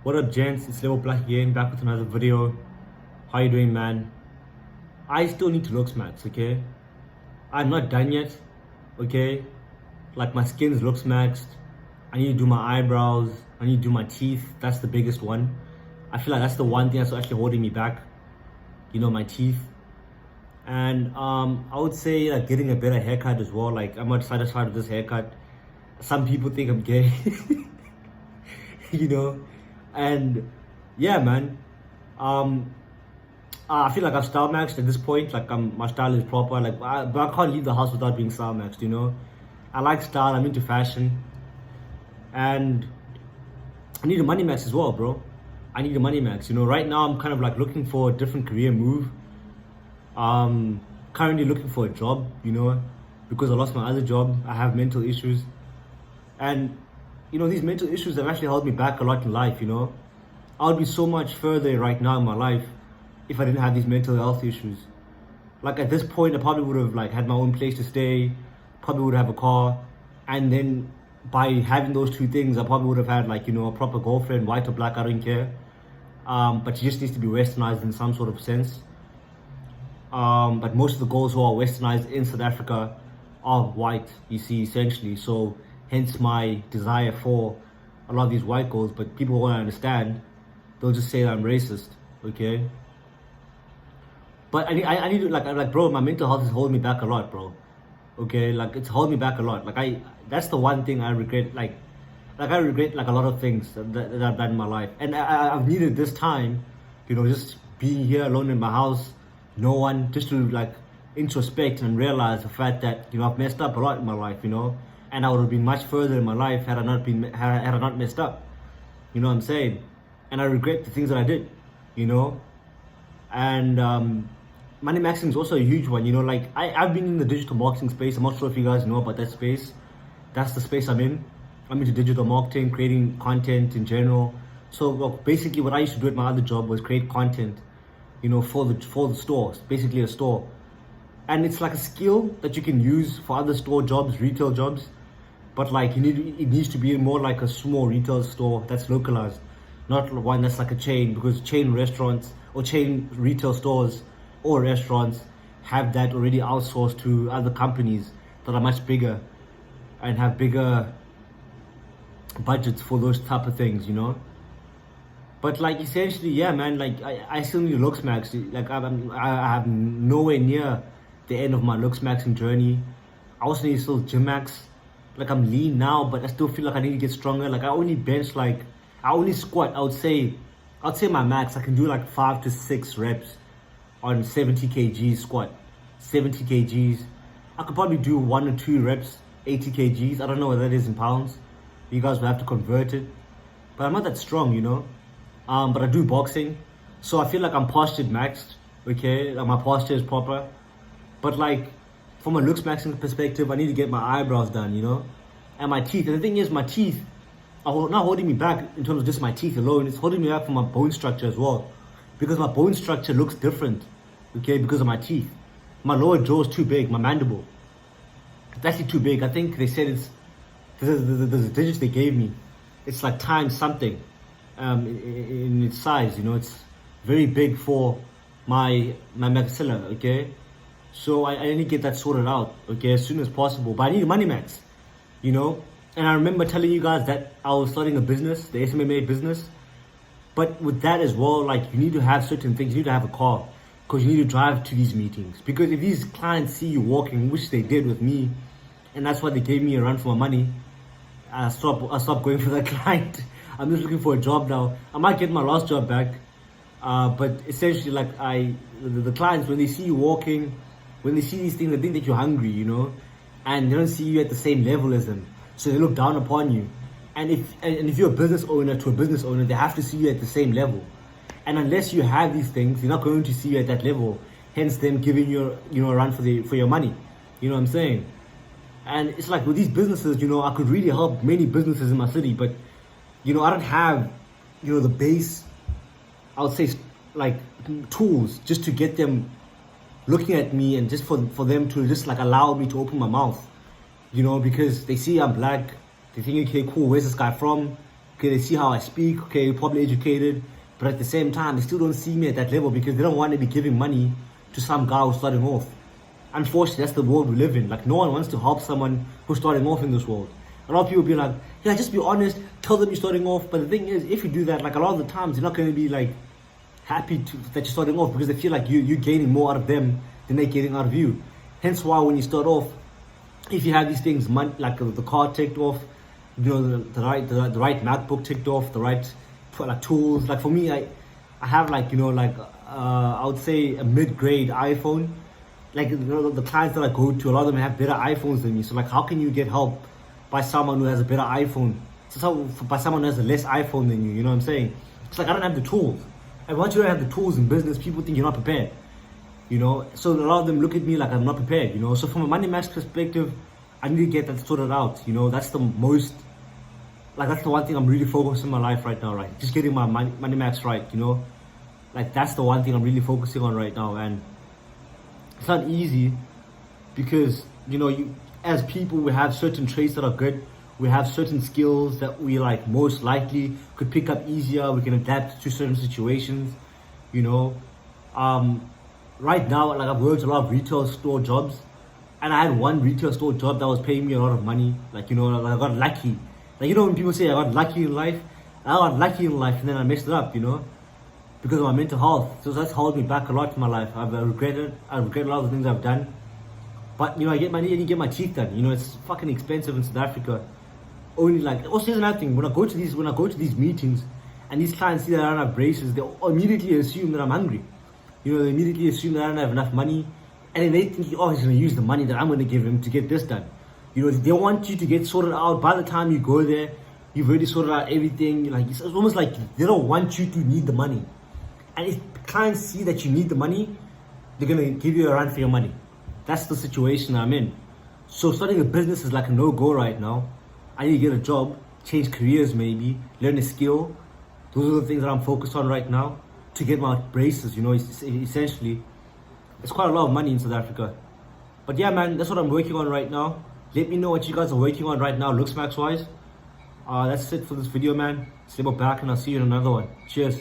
What up, gents? It's Level Black again, back with another video. How you doing, man? I still need to looksmaxx, okay? I'm not done yet, okay? Like, my skin's looksmaxxed. I need to do my eyebrows. I need to do my teeth. That's the biggest one. I feel like that's the one thing that's actually holding me back. My teeth. And I would say like getting a better haircut as well. Like, I'm not satisfied with this haircut. Some people think I'm gay. you know and yeah, man. I feel like I've style maxed at this point. Like, my style is proper, like, but I can't leave the house without being style maxed. I like style, I'm into fashion, and I need a money max as well, bro. I need a money max. Right now I'm kind of like looking for a different career move. Currently looking for a job, because I lost my other job. I have mental issues, and these mental issues have actually held me back a lot in life. I would be so much further right now in my life if I didn't have these mental health issues. Like, at this point, I probably would have like had my own place to stay, probably would have a car, and then by having those two things, I probably would have had like a proper girlfriend, white or black, I don't care. But she just needs to be westernized in some sort of sense. But most of the girls who are westernized in South Africa are white, you see, essentially. So hence my desire for a lot of these white girls. But people won't understand. They'll just say that I'm racist, okay? But I need to like, bro, my mental health is holding me back a lot, bro. Okay, like, it's holding me back a lot. Like, that's the one thing I regret. Like I regret like a lot of things that I've done in my life, and I've needed this time, just being here alone in my house, no one, just to like introspect and realize the fact that I've messed up a lot in my life, and I would have been much further in my life had I not messed up. You know what I'm saying? And I regret the things that I did, and money maxing is also a huge one. Like, I've been in the digital marketing space. I'm not sure if you guys know about that space. That's the space I'm in. I'm into digital marketing, creating content in general. So, well, basically what I used to do at my other job was create content, for the stores, basically a store. And it's like a skill that you can use for other store jobs, retail jobs. But like, it needs to be more like a small retail store that's localized, not one that's like a chain, because chain restaurants or chain retail stores or restaurants have that already outsourced to other companies that are much bigger and have bigger budgets for those type of things, But like, essentially, yeah, man, like, I still need looksmaxx. Like, I have nowhere near the end of my looksmaxxing journey. I also need still gym max. Like, I'm lean now, but I still feel like I need to get stronger. Like, I only squat. I'd say my max, I can do like 5 to 6 reps on 70 kgs squat. 70 kgs. I could probably do 1 or 2 reps, 80 kgs. I don't know what that is in pounds. You guys will have to convert it. But I'm not that strong, But I do boxing. So I feel like I'm postured maxed, okay? Like, my posture is proper. But like, from a looksmaxxing perspective, I need to get my eyebrows done, And my teeth. And the thing is, my teeth are not holding me back in terms of just my teeth alone. It's holding me back from my bone structure as well. Because my bone structure looks different, okay, because of my teeth. My lower jaw is too big, my mandible. It's actually too big. I think they said the digits they gave me, it's like times something in its size, It's very big for my maxilla, okay? So I need to get that sorted out, okay, as soon as possible. But I need a money max, And I remember telling you guys that I was starting a business, the SMMA business. But with that as well, like, you need to have certain things. You need to have a car, because you need to drive to these meetings. Because if these clients see you walking, which they did with me, and that's why they gave me a run for my money, I stopped going for that client. I'm just looking for a job now. I might get my last job back, but essentially, like, the clients, when they see you walking, when they see these things, they think that you're hungry, and they don't see you at the same level as them, so they look down upon you. And if you're a business owner to a business owner, they have to see you at the same level. And unless you have these things, they're not going to see you at that level. Hence, them giving you a run for your money. You know what I'm saying? And it's like, with these businesses, I could really help many businesses in my city, but I don't have the base, I would say, like, tools just to get them looking at me, and just for them to just like allow me to open my mouth, because they see I'm black. They think, okay, cool, where's this guy from? Okay, they see how I speak. Okay, probably educated, but at the same time, they still don't see me at that level because they don't want to be giving money to some guy who's starting off. Unfortunately, that's the world we live in. Like, no one wants to help someone who's starting off in this world. A lot of people be like, yeah, just be honest, tell them you're starting off. But the thing is, if you do that, like, a lot of the times, you're not going to be like happy that you're starting off because they feel like you're gaining more out of them than they're getting out of you. Hence why when you start off, if you have these things, like the car ticked off, you know, the right MacBook ticked off, the right like tools. Like for me, I have like, you know, like I would say a mid-grade iPhone. Like, you know, the clients that I go to, a lot of them have better iPhones than me. So like, how can you get help by someone who has a better iPhone? By someone who has a less iPhone than you. You know what I'm saying? It's like I don't have the tools. And once you don't have the tools in business, people think you're not prepared. You know, so a lot of them look at me like I'm not prepared. You know, so from a moneymaxx perspective, I need to get that sorted out. You know, that's the most, like that's the one thing I'm really focused on in my life right now, right? Just getting my moneymaxx right. You know, like that's the one thing I'm really focusing on right now, and it's not easy because, you know, you as people, we have certain traits that are good. We have certain skills that we like most likely could pick up easier. We can adapt to certain situations, you know. Right now, like I've worked a lot of retail store jobs, and I had one retail store job that was paying me a lot of money. Like, you know, like I got lucky. Like, you know, when people say I got lucky in life, I got lucky in life and then I messed it up, you know, because of my mental health. So that's held me back a lot in my life. I regret a lot of the things I've done. But, you know, I get my get my teeth done. You know, it's fucking expensive in South Africa. Only like, also here's another thing. When I go to these meetings and these clients see that I don't have braces, they immediately assume that I'm hungry. You know, they immediately assume that I don't have enough money, and then they think, oh, he's gonna use the money that I'm gonna give him to get this done. You know, they want you to get sorted out. By the time you go there, you've already sorted out everything. Like, it's almost like they don't want you to need the money. And if clients see that you need the money, they're gonna give you a run for your money. That's the situation I'm in. So starting a business is like a no-go right now. I need to get a job, change careers maybe, learn a skill. Those are the things that I'm focused on right now to get my braces, you know, essentially. It's quite a lot of money in South Africa. But yeah, man, that's what I'm working on right now. Let me know what you guys are working on right now, looksmaxx wise. That's it for this video, man. Stay back and I'll see you in another one. Cheers.